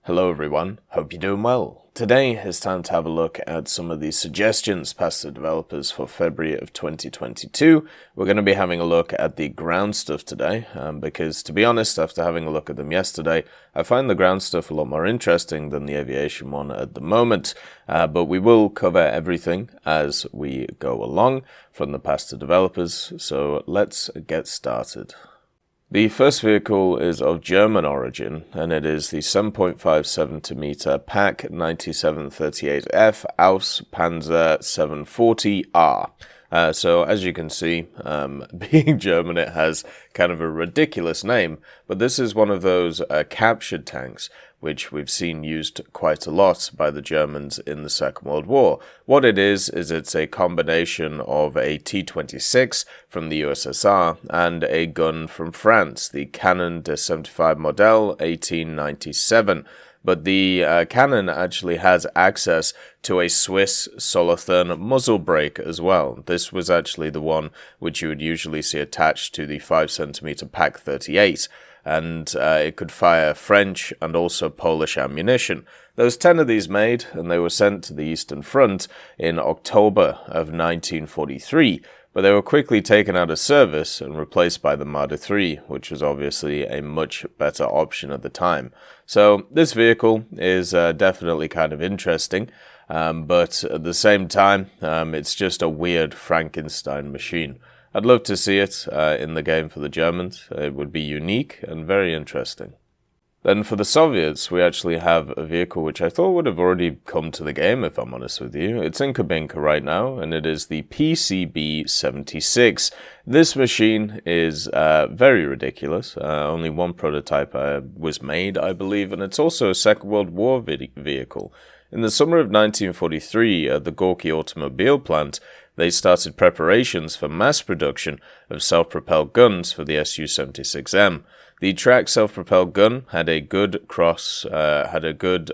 Hello everyone, hope you're doing well. Today it's time to have a look at some of the suggestions passed to developers for February of 2022. We're going to be having a look at the ground stuff today, because to be honest, after having a look at them yesterday, I find the ground stuff a lot more interesting than the aviation one at the moment. But we will cover everything as we go along from the past to developers, so let's get started. The first vehicle is of German origin, and it is the 7.5 cm Pak 9738F Aus Panzer 740R. So as you can see, being German, it has kind of a ridiculous name, but this is one of those captured tanks which we've seen used quite a lot by the Germans in the Second World War. What it is it's a combination of a T-26 from the USSR and a gun from France, the Canon de 75 Model 1897. But the cannon actually has access to a Swiss Solothurn muzzle brake as well. This was actually the one which you would usually see attached to the 5 cm Pak 38. And it could fire French and also Polish ammunition. There was 10 of these made, and they were sent to the Eastern Front in October of 1943, but they were quickly taken out of service and replaced by the Marder III, which was obviously a much better option at the time. So this vehicle is definitely kind of interesting, but at the same time, it's just a weird Frankenstein machine. I'd love to see it in the game for the Germans. It would be unique and very interesting. Then for the Soviets, we actually have a vehicle which I thought would have already come to the game, if I'm honest with you. It's in Kabinka right now, and it is the PCB-76. This machine is very ridiculous. Only one prototype was made, I believe, and it's also a Second World War vehicle. In the summer of 1943, at the Gorky automobile plant, they started preparations for mass production of self-propelled guns for the Su-76M. The track self-propelled gun had a good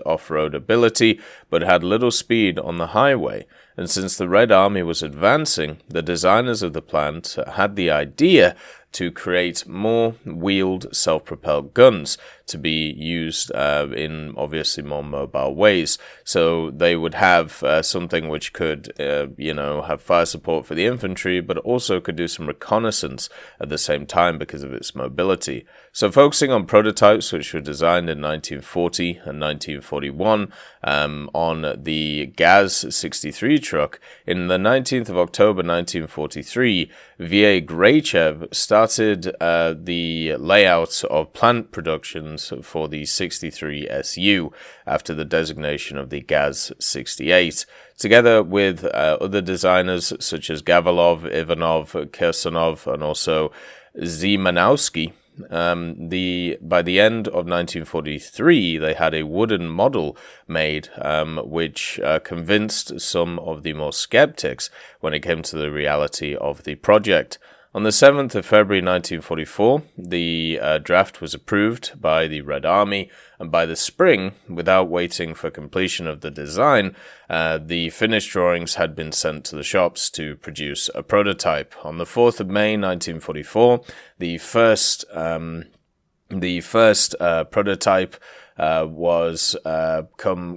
off-road ability, but had little speed on the highway. And since the Red Army was advancing, the designers of the plant had the idea to create more wheeled self-propelled guns to be used in obviously more mobile ways. So they would have something which could, have fire support for the infantry, but also could do some reconnaissance at the same time because of its mobility. So focusing on prototypes which were designed in 1940 and 1941 on the Gaz-63 truck, in the 19th of October 1943, V.A. Graichev started the layout of plant productions for the 63 SU after the designation of the Gaz-68. Together with other designers such as Gavalov, Ivanov, Kirsanov, and also Zimanowski, by the end of 1943, they had a wooden model made, which convinced some of the more skeptics when it came to the reality of the project. On the 7th of February 1944, the draft was approved by the Red Army, and by the spring, without waiting for completion of the design, the finished drawings had been sent to the shops to produce a prototype. On the 4th of May 1944, the first prototype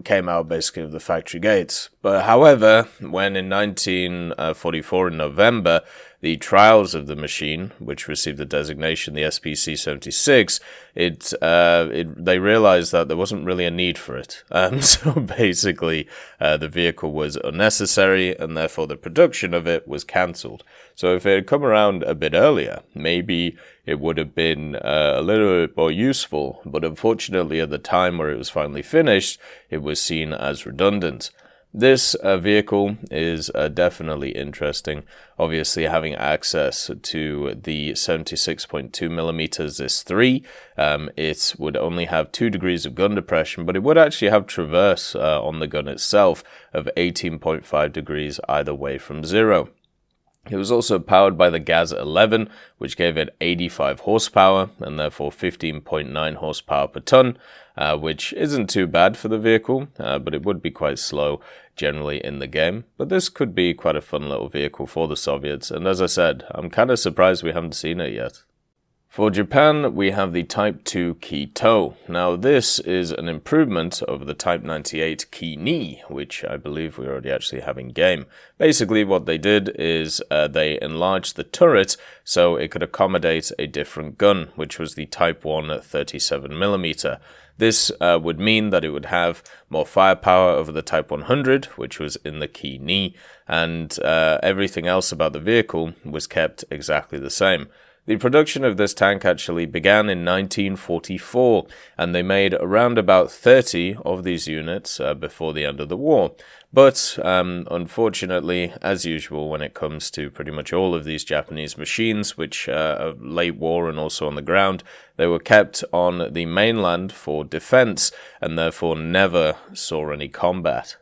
came out basically of the factory gates. But however, when in 1944 in November, the trials of the machine, which received the designation, the SPC-76, they realized that there wasn't really a need for it. So basically, the vehicle was unnecessary, and therefore the production of it was cancelled. So if it had come around a bit earlier, maybe it would have been a little bit more useful. But unfortunately, at the time where it was finally finished, it was seen as redundant. This vehicle is definitely interesting. Obviously, having access to the 76.2mm ZIS-3, it would only have 2 degrees of gun depression, but it would actually have traverse on the gun itself of 18.5 degrees either way from 0. It was also powered by the Gaz-11, which gave it 85 horsepower and therefore 15.9 horsepower per ton, which isn't too bad for the vehicle, but it would be quite slow generally in the game. But this could be quite a fun little vehicle for the Soviets, and as I said, I'm kind of surprised we haven't seen it yet. For Japan, we have the Type 2 key toe. Now, this is an improvement over the Type 98 key knee, which I believe we already actually have in game. Basically, what they did is they enlarged the turret so it could accommodate a different gun, which was the Type 1 37mm. This would mean that it would have more firepower over the Type 100, which was in the key knee, and everything else about the vehicle was kept exactly the same. The production of this tank actually began in 1944, and they made around about 30 of these units before the end of the war. But unfortunately, as usual, when it comes to pretty much all of these Japanese machines, which are late war and also on the ground, they were kept on the mainland for defense and therefore never saw any combat.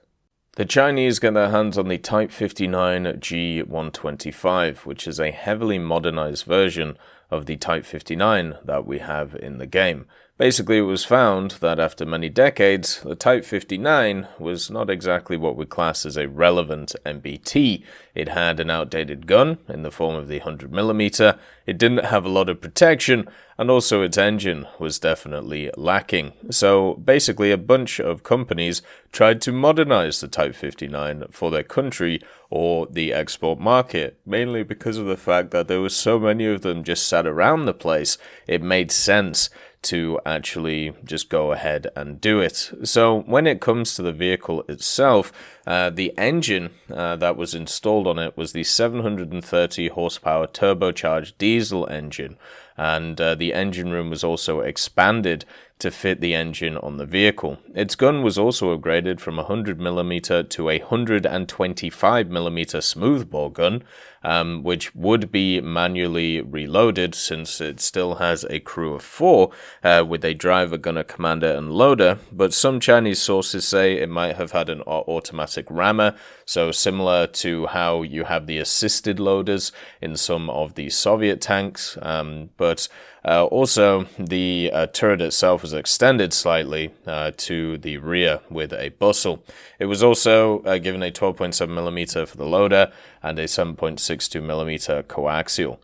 The Chinese get their hands on the Type 59 G125, which is a heavily modernized version of the Type 59 that we have in the game. Basically, it was found that after many decades, the Type 59 was not exactly what we class as a relevant MBT. It had an outdated gun in the form of the 100mm, it didn't have a lot of protection, and also its engine was definitely lacking. So basically, a bunch of companies tried to modernize the Type 59 for their country or the export market, mainly because of the fact that there were so many of them just sat around the place. It made sense to actually just go ahead and do it. So when it comes to the vehicle itself, the engine that was installed on it was the 730 horsepower turbocharged diesel engine, and the engine room was also expanded to fit the engine on the vehicle. Its gun was also upgraded from 100mm to a 125mm smoothbore gun, which would be manually reloaded since it still has a crew of 4 with a driver, gunner, commander, and loader, but some Chinese sources say it might have had an automatic rammer, so similar to how you have the assisted loaders in some of the Soviet tanks, but also the turret itself was extended slightly to the rear with a bustle. It was also given a 12.7mm for the loader and a 7.62mm coaxial.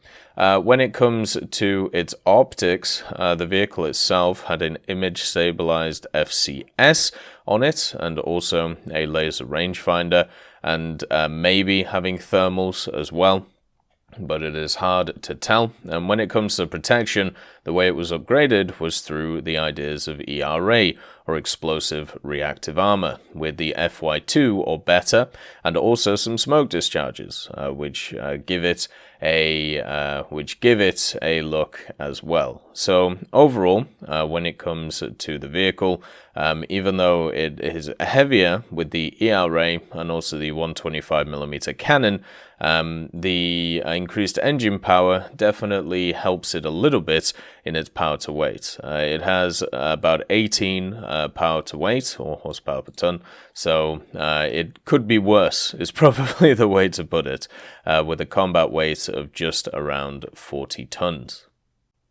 When it comes to its optics, the vehicle itself had an image-stabilized FCS on it and also a laser rangefinder, and maybe having thermals as well, but it is hard to tell. And when it comes to protection, the way it was upgraded was through the ideas of ERA, or explosive reactive armor, with the FY2 or better, and also some smoke discharges, which give it a look as well. So overall, when it comes to the vehicle, even though it is heavier with the ERA and also the 125mm cannon, the increased engine power definitely helps it a little bit in its power to weight. It has about 18 power to weight, or horsepower per ton, so it could be worse, is probably the way to put it, with a combat weight of just around 40 tons.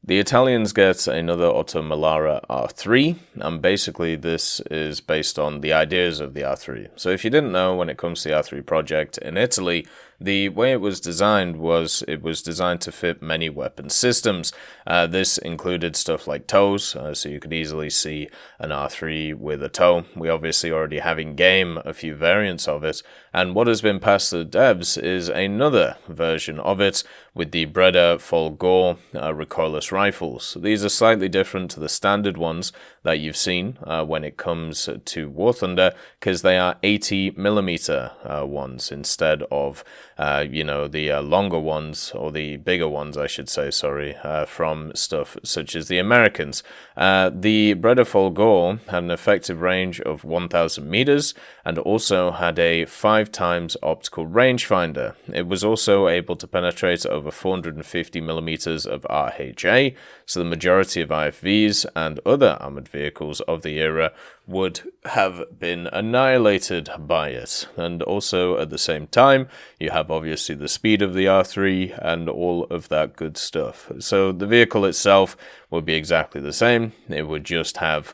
The Italians get another OTO-Melara R3, and basically this is based on the ideas of the R3. So if you didn't know, when it comes to the R3 project in Italy, the way it was designed was it was designed to fit many weapon systems. This included stuff like tows, so you could easily see an R3 with a tow. We obviously already have in game a few variants of it, and what has been passed to the devs is another version of it with the Breda Folgore recoilless rifles. These are slightly different to the standard ones that you've seen when it comes to War Thunder, because they are 80mm ones instead of the longer ones, or the bigger ones, I should say, sorry, from stuff such as the Americans. The Breda Folgore had an effective range of 1,000 meters and also had a 5x optical rangefinder. It was also able to penetrate over 450 millimeters of RHA, so the majority of IFVs and other armored vehicles of the era would have been annihilated by it. And also at the same time, you have obviously the speed of the R3 and all of that good stuff. So the vehicle itself would be exactly the same. It would just have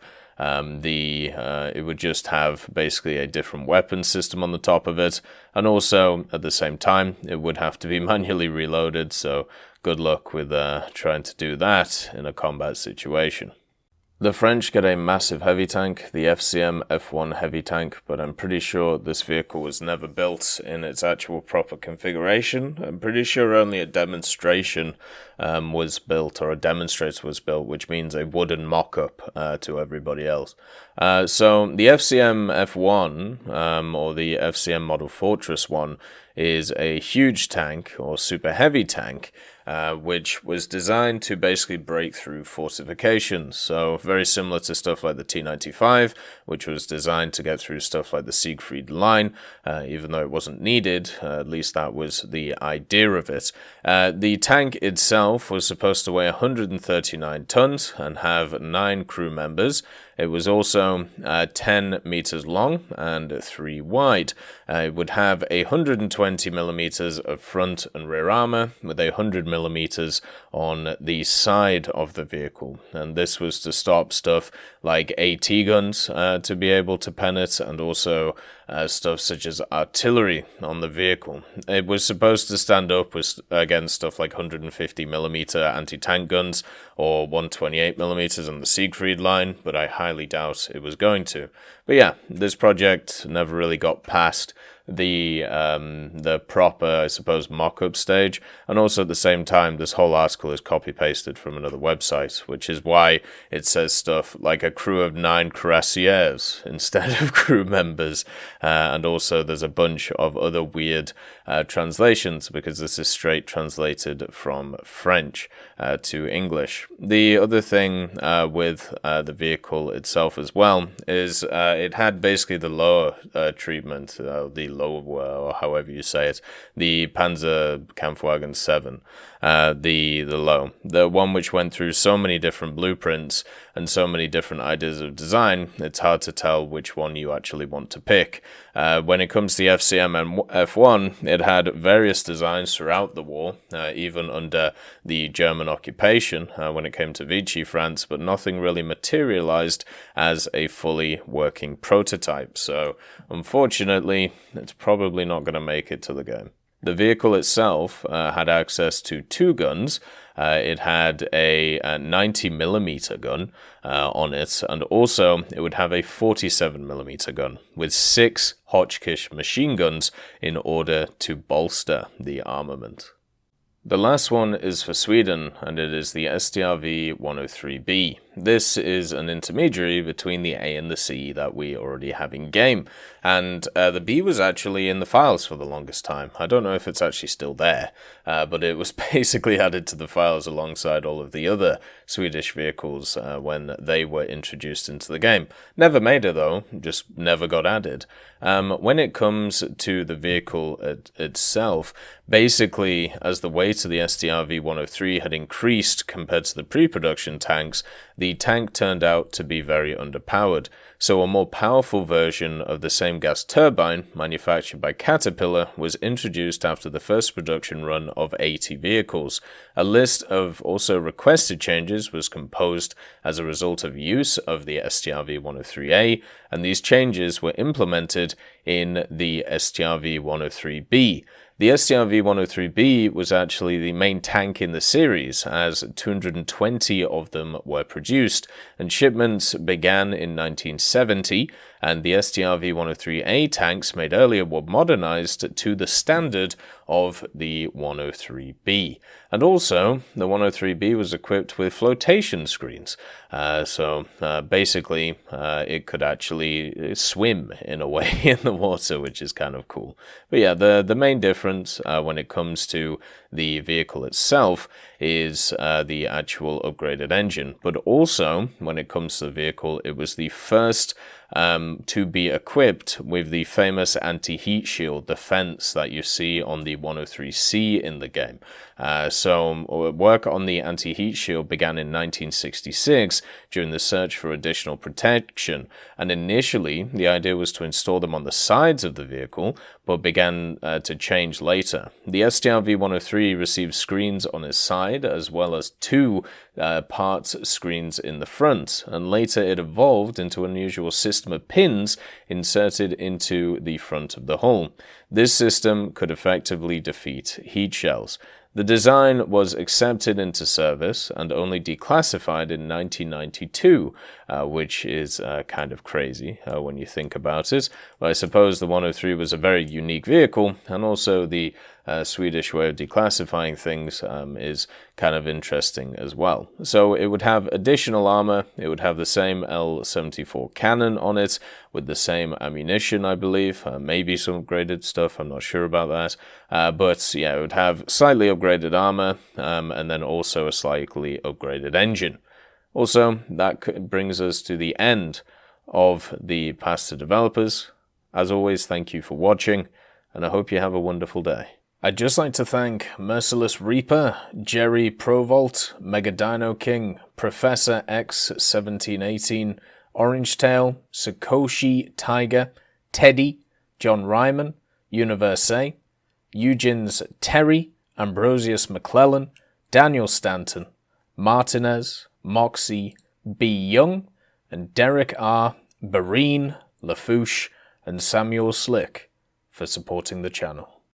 basically a different weapon system on the top of it, and also at the same time it would have to be manually reloaded, so good luck with trying to do that in a combat situation. The French get a massive heavy tank, the FCM F1 heavy tank, but I'm pretty sure this vehicle was never built in its actual proper configuration. I'm pretty sure only a demonstration was built, or a demonstrator was built, which means a wooden mock-up to everybody else. So the FCM F1, or the FCM Model Fortress 1, is a huge tank, or super heavy tank, which was designed to basically break through fortifications. So very similar to stuff like the T-95, which was designed to get through stuff like the Siegfried Line, even though it wasn't needed. At least that was the idea of it. The tank itself was supposed to weigh 139 tons and have 9 crew members. It was also 10 meters long and 3 wide. It would have 120 millimeters of front and rear armor with 100 millimeters on the side of the vehicle. And this was to stop stuff like AT guns to be able to pen it, and also stuff such as artillery on the vehicle. It was supposed to stand up with, against stuff like 150 millimeter anti-tank guns or 128 millimeters on the Siegfried Line, but I highly doubt it was going to. But yeah, this project never really got past the proper, I suppose, mock-up stage, and also at the same time this whole article is copy-pasted from another website, which is why it says stuff like a crew of 9 cuirassiers instead of crew members, and also there's a bunch of other weird translations, because this is straight translated from French to English. The other thing with the vehicle itself as well is it had basically the lower treatment, the lower, or however you say it, the Panzerkampfwagen 7, the one which went through so many different blueprints and so many different ideas of design, it's hard to tell which one you actually want to pick. When it comes to the FCM F1, it had various designs throughout the war, even under the German occupation when it came to Vichy France, but nothing really materialized as a fully working prototype. So unfortunately, it's probably not going to make it to the game. The vehicle itself had access to 2 guns. It had a 90mm gun on it, and also it would have a 47mm gun with 6 Hotchkiss machine guns in order to bolster the armament. The last one is for Sweden, and it is the STRV-103B. This is an intermediary between the A and the C that we already have in game, and the B was actually in the files for the longest time. I don't know if it's actually still there, but it was basically added to the files alongside all of the other Swedish vehicles when they were introduced into the game. Never made it though, just never got added. When it comes to the vehicle itself, basically as the weight of the STRV-103 had increased compared to the pre-production tanks, the tank turned out to be very underpowered, so a more powerful version of the same gas turbine, manufactured by Caterpillar, was introduced after the first production run of 80 vehicles. A list of also requested changes was composed as a result of use of the STRV-103A, and these changes were implemented in the STRV-103B. The STRV-103B was actually the main tank in the series, as 220 of them were produced, and shipments began in 1970, and the STRV-103A tanks made earlier were modernized to the standard of the 103B. And also, the 103B was equipped with flotation screens, so basically it could actually swim in a way in the water, which is kind of cool. But yeah, the main difference when it comes to the vehicle itself is the actual upgraded engine, but also when it comes to the vehicle, it was the first to be equipped with the famous anti-heat shield defense that you see on the 103C in the game. So work on the anti-heat shield began in 1966 during the search for additional protection, and initially the idea was to install them on the sides of the vehicle, but began to change later. The STRV-103 received screens on its side as well as 2 parts screens in the front, and later it evolved into an unusual system of pins inserted into the front of the hull. This system could effectively defeat heat shells. The design was accepted into service and only declassified in 1992, which is kind of crazy when you think about it. But I suppose the 103 was a very unique vehicle, and also the Swedish way of declassifying things is kind of interesting as well. So it would have additional armor, it would have the same L74 cannon on it, with the same ammunition, I believe, maybe some upgraded stuff, I'm not sure about that, but yeah, it would have slightly upgraded armor, and then also a slightly upgraded engine. Also, that brings us to the end of the Pass to Developers. As always, thank you for watching, and I hope you have a wonderful day. I'd just like to thank Merciless Reaper, Jerry Provolt, Mega Dino King, Professor X1718, Orange Tail, Sakoshi Tiger, Teddy, John Ryman, Universe, Eugens Terry, Ambrosius McClellan, Daniel Stanton, Martinez, Moxie, B. Young, and Derek R., Barine, Lafouche, and Samuel Slick for supporting the channel.